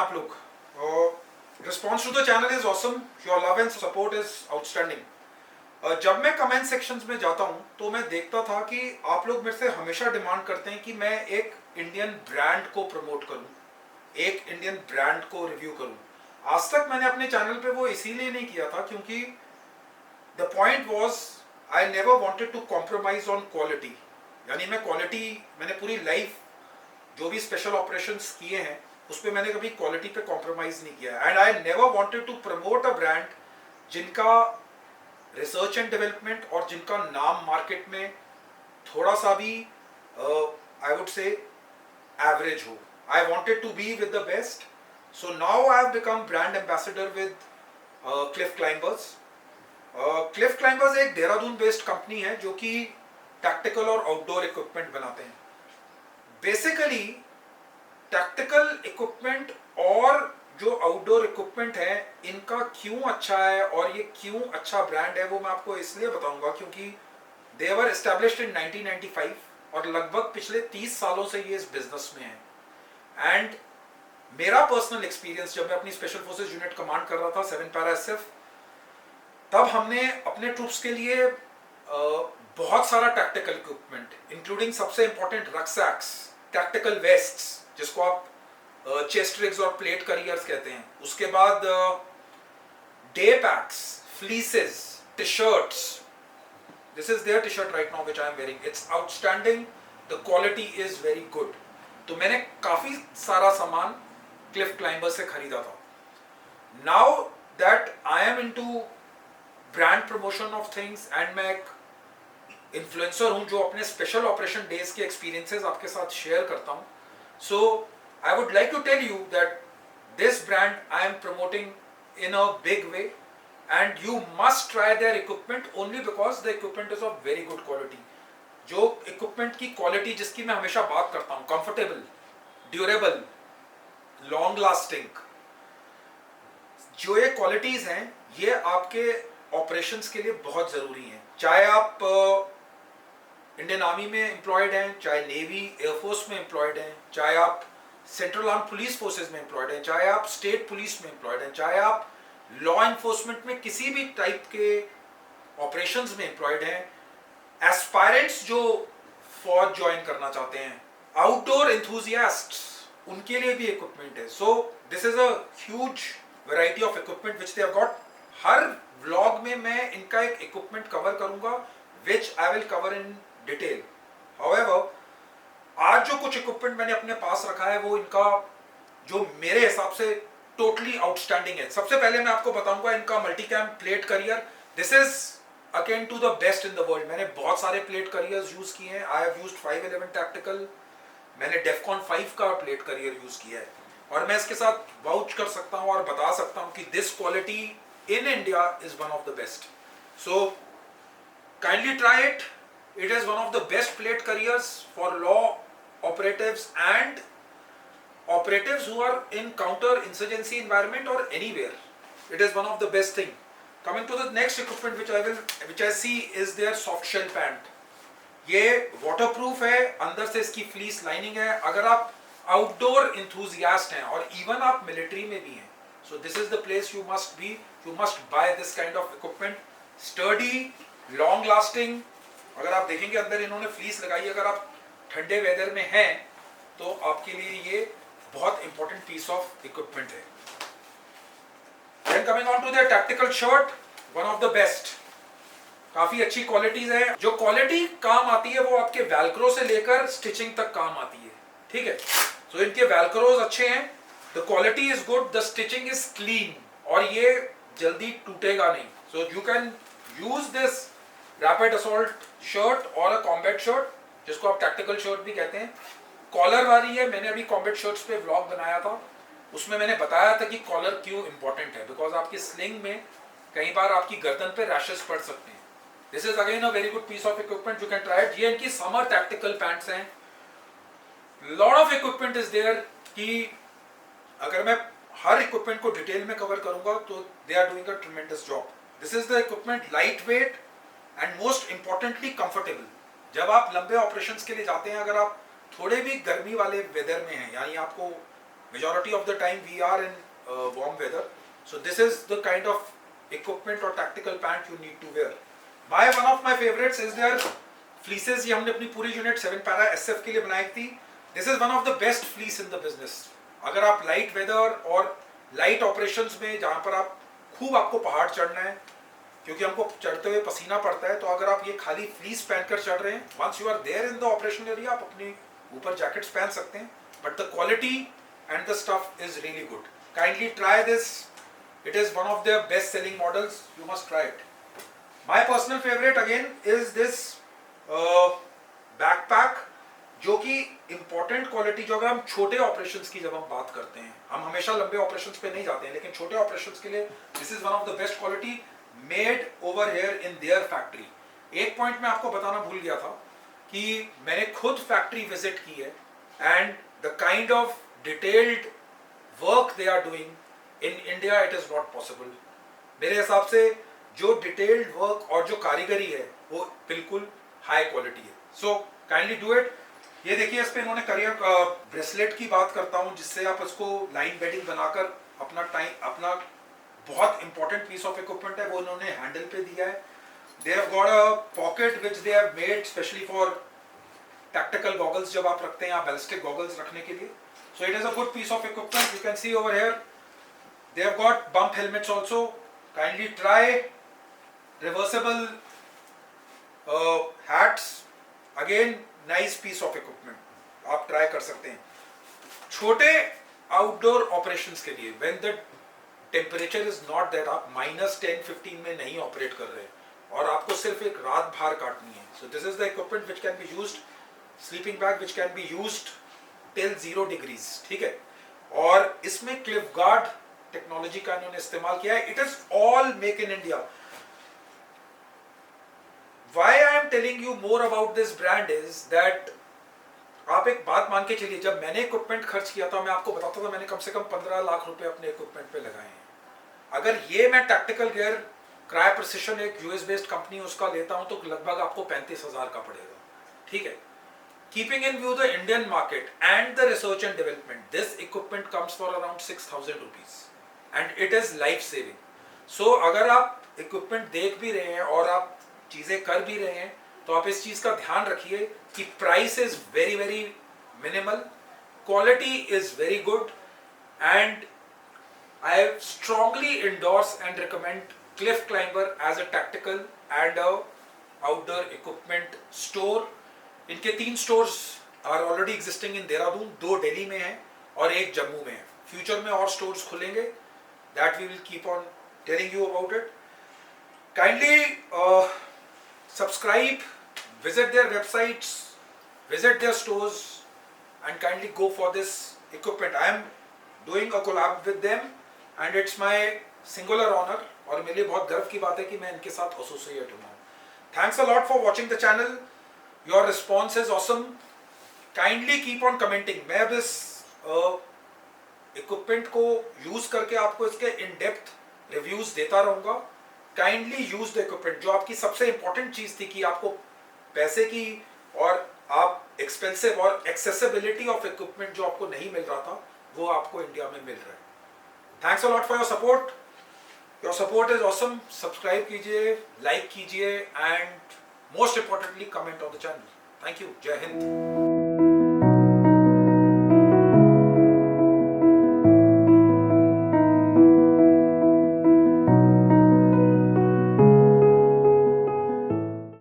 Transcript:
आप लोग? Response to the channel is awesome, your love and support is outstanding. जब मैं कमेंट सेक्शंस में जाता हूं तो मैं देखता था कि आप लोग मेरे से हमेशा डिमांड करते हैं कि मैं एक इंडियन ब्रांड को प्रमोट करूं, एक इंडियन ब्रांड को रिव्यू करूं। आज तक मैंने अपने चैनल पे वो इसीलिए नहीं किया था क्योंकि the point was I never wanted to compromise on quality. यानी मैंने पूरी लाइफ जो भी स्पेशल ऑपरेशंस किए हैं उस पर मैंने कभी क्वालिटी पे कॉम्प्रोमाइज नहीं किया। And I never wanted to promote a brand जिनका रिसर्च एंड डेवलपमेंट और जिनका नाम मार्केट में थोड़ा सा भी आई वुड से एवरेज हो। I wanted to be with the best, so now I have become brand ambassador with Cliff Climbers. Cliff Climbers एक देहरादून बेस्ड कंपनी है जो कि टैक्टिकल और आउटडोर इक्विपमेंट बनाते हैं। बेसिकली टैक्टिकल इक्विपमेंट और जो आउटडोर इक्विपमेंट है इनका क्यों अच्छा है और ये क्यों अच्छा ब्रांड है वो मैं आपको इसलिए बताऊंगा क्योंकि दे वर एस्टैब्लिश्ड इन 1995 और लगभग पिछले 30 सालों से ये इस बिजनेस में है। एंड मेरा पर्सनल एक्सपीरियंस, जब मैं अपनी स्पेशल फोर्सेस यूनिट कमांड कर रहा था 7 पैरा एसएफ, तब हमने अपने ट्रूप्स के लिए बहुत सारा टैक्टिकल इक्विपमेंट इंक्लूडिंग सबसे इंपॉर्टेंट रक्सैक्स, टैक्टिकल वेस्ट्स जिसको आप चेस्ट रिग्स और प्लेट करियर्स कहते हैं, उसके बाद day packs, fleeces, T shirts. This is their T shirt right now which I am wearing, it's outstanding, the quality is very good. तो मैंने काफी सारा सामान क्लिफ क्लाइंबर से खरीदा था। Now that I am into brand promotion of things and मैं एक इन्फ्लुएंसर हूं जो अपने स्पेशल ऑपरेशन डेज के एक्सपीरियंसेस आपके साथ शेयर करता हूं, so I would like to tell you that this brand I am promoting in a big way and you must try their equipment only because the equipment is of very good quality. जो equipment की quality जिसकी मैं हमेशा बात करता हूं, comfortable, durable, long lasting, जो ये क्वालिटीज हैं ये आपके ऑपरेशंस के लिए बहुत जरूरी हैं। चाहे आप इंडियन आर्मी में एम्प्लॉयड हैं, चाहे नेवी एयरफोर्स में एम्प्लॉयड हैं, चाहे आप सेंट्रल आर्म पुलिस फोर्सेज में एम्प्लॉयड हैं, चाहे आप स्टेट पुलिस में एम्प्लॉयड हैं, चाहे आप लॉ एनफोर्समेंट में किसी भी टाइप के ऑपरेशंस में एम्प्लॉयड हैं, एस्पायरेंट्स जो फौज ज्वाइन करना चाहते हैं, आउटडोर एंथुजियास्ट्स, उनके लिए भी इक्विपमेंट है। So this is a huge variety of equipment which they have got. हर व्लॉग में मैं इनका एक इक्विपमेंट कवर करूंगा which I will cover in detail. However, आज जो कुछ इक्विपमेंट मैंने अपने पास रखा है वो इनका जो मेरे हिसाब से टोटली आउटस्टैंडिंग है। सबसे पहले मैं आपको बताऊंगा इनका multicam plate carrier. This is again to the best in the world. मैंने बहुत सारे प्लेट करियर्स यूज किए हैं। आई हैव यूज्ड 511 टैक्टिकल, मैंने डेफकॉन 5 का प्लेट करियर यूज किया है और मैं इसके साथ वाउच कर सकता हूं और बता सकता हूं कि this quality in India is one of the best. So kindly try it. It is one of the best plate careers for law operatives and operatives who are in counter-insurgency environment or anywhere. It is one of the best thing. Coming to the next equipment which I see is their soft shell pant. ये waterproof है, अंदर से इसकी fleece lining है। अगर आप outdoor enthusiast हैं और even आप military में भी हैं, so this is the place you must be. You must buy this kind of equipment. Sturdy, long lasting. अगर आप देखेंगे अंदर इन्होंने फ्लीस लगाई, अगर आप ठंडे वेदर में हैं तो आपके लिए ये बहुत इंपॉर्टेंट पीस ऑफ इक्विपमेंट है। Then coming on to their tactical shirt, one of the best. काफी अच्छी क्वालिटीज है। जो क्वालिटी काम आती है वो आपके वेलक्रो से लेकर स्टिचिंग तक काम आती है, ठीक है। तो इनके वेलक्रोज अच्छे हैं, the quality is good, the stitching is clean और ये जल्दी टूटेगा नहीं। So you can use this rapid assault shirt और अ कॉम्बैट शर्ट जिसको आप टैक्टिकल शर्ट भी कहते हैं। कॉलर वाली है। मैंने अभी कॉम्बैट शर्ट्स पे व्लॉग बनाया था, उसमें मैंने बताया था कि कॉलर क्यों इंपॉर्टेंट है, बिकॉज आपकी स्लिंग में कई बार आपकी गर्दन पे रैशेस पड़ सकते हैं। This is again a very good piece of equipment, you can try it. ये इनकी समर टैक्टिकल पैंट्स हैं। Lot of equipment is there कि अगर मैं हर इक्विपमेंट को डिटेल में कवर करूंगा तो they are doing a tremendous job. This is the equipment, lightweight and most importantly comfortable. जब आप लंबे ऑपरेशंस के लिए जाते हैं, अगर आप थोड़े भी गर्मी वाले वेदर में हैं, यानी आपको majority of the time we are in warm weather, so this is the kind of equipment or tactical pant you need to wear. One of my favorites is their fleeces. ये हमने अपनी पूरी unit 7 para SF के लिए बनाई थी. This is one of the best fleece in the business. अगर आप लाइट वेदर और लाइट ऑपरेशंस में, जहाँ पर आप खूब आपको पहाड़ चढ़ना है, क्योंकि हमको चढ़ते हुए पसीना पड़ता है, तो अगर आप ये खाली फ्लीस पहनकर चढ़ रहे हैं, once you are there in the operation area, आप अपने ऊपर जैकेट्स पहन सकते हैं, but the quality and the stuff is really good. Kindly try this. It is one of their best selling models. You must try it. My personal favourite again is this backpack, जो कि important quality, जो अगर हम छोटे operations की जब हम बात करते हैं, हम हमेशा लंबे ऑपरेशंस पे नहीं जाते हैं, लेकिन छोटे ऑपरेशंस के लिए this is one of the best quality made over here in their factory. एक पॉइंट मैं आपको बताना भूल गया था कि मैंने खुद फैक्ट्री विजिट की है, and the kind of detailed work they are doing in India, it is not possible. मेरे हिसाब से जो डिटेल्ड वर्क और जो कारीगरी है वो बिल्कुल हाई क्वालिटी है. So kindly do it. ये देखिए, इस पे इन्होंने करियर ब्रेसलेट की बात करता हूँ, जिससे आप इसको लाइन बेडिंग बनाकर अपना बहुत इंपॉर्टेंट पीस ऑफ इक्विपमेंट है वो इन्होंने हैंडल पे दिया है. दे have got a pocket which they have made specially for tactical goggles, जब आप रखते हैं या बैलिस्टिक गॉगल्स रखने के लिए. So it is a good piece of equipment. You can see over here they have got bump helmets also. Kindly try reversible hats. Again nice piece of equipment, आप try कर सकते हैं. छोटे outdoor operations के लिए when the temperature is not that, आप -10-15 में नहीं ऑपरेट कर रहे और आपको सिर्फ एक रात बाहर काटनी है, so this is the equipment which can be used. Sleeping bag which can be used till 0 degrees. ठीक है. और इसमें क्लिफ गार्ड टेक्नोलॉजी का इन्होंने इस्तेमाल किया है. It is all make in India. Why I am telling you more about this brand is that आप एक बात मान के चलिए, जब मैंने इक्विपमेंट खर्च किया था, मैं आपको बताता था, मैंने कम से कम 15 लाख रुपए अपने इक्विपमेंट पे लगाए हैं. अगर ये मैं टैक्टिकल गियर क्रायो प्रिसिशन, एक यूएस बेस्ड कंपनी उसका लेता हूं, तो लगभग आपको 35,000 का पड़ेगा. ठीक है. Keeping in view the Indian market and the research and development, this equipment comes for around 6,000 rupees and it is life saving. So अगर आप इक्विपमेंट देख भी रहे हैं और आप चीजें कर भी रहे हैं, तो आप इस चीज का ध्यान रखिए कि price is very very minimal, quality is very good, and I strongly endorse and recommend Cliff Climber as a tactical and a outdoor equipment store. इनके 3 stores are already existing in Dehradun, 2 Delhi में है और 1 जम्मू में है. फ्यूचर में और stores खुलेंगे, that we will keep on telling you about it. Kindly subscribe, visit their websites, visit their stores, and kindly go for this equipment. I am doing a collab with them and it's my singular honor, और मेरे लिए बहुत गर्व की बात है कि मैं इनके साथ एसोसिएट हूँ. Thanks a lot for watching the channel. Your response is awesome. Kindly keep on commenting. मैं अब इस equipment को यूज करके आपको इसके in depth reviews देता रहूँगा. Kindly use the equipment. जो आपकी सबसे इंपॉर्टेंट चीज थी कि आपको पैसे की और आप एक्सपेंसिव और एक्सेसिबिलिटी ऑफ इक्विपमेंट जो आपको नहीं मिल रहा था, वो आपको इंडिया में मिल रहा है. Thanks a lot for your support. Your support is awesome. Subscribe कीजिए, लाइक कीजिए, and most importantly comment on the channel. Thank you. जय हिंद.